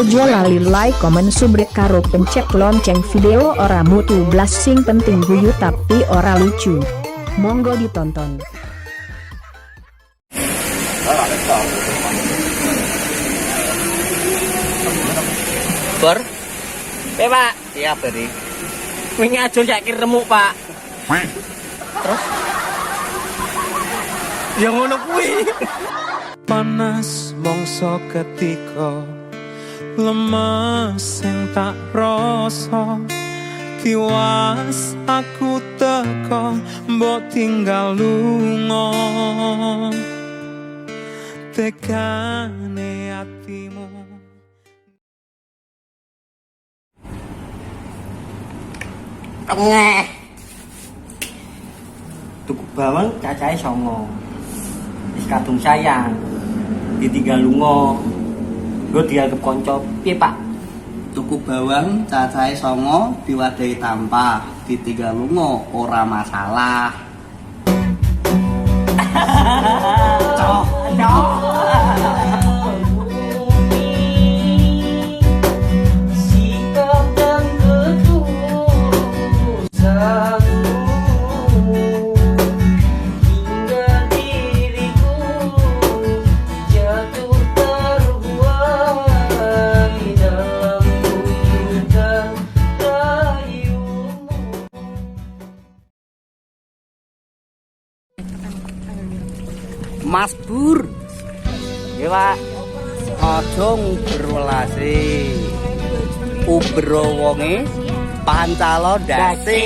Ojo lali like, komen, subscribe karo pencet lonceng video ora mutu blas sing penting guyu tapi ora lucu. Monggo ditonton. Bor, Pak. Iya beri. Wingi aja yakin remuk Pak. Terus? Ya ngono kuwi. Panas mongso ketika lemes sing tak rasa, tiwas aku teko mbok tinggal lunga, tekane atimu. Ngeh. Tuku bawang cacahe 9. Wis kadung sayang. Ditinggal lunga. Nggo dianggep kanca. Piye, Pak? Tuku bawang cacahe 9 diwadahi tanpa ditinggal lunga ora masalah. Cok. Mas Bur. Ya, Pak. Aja nguber welase. Uber wonge pancalo ndase.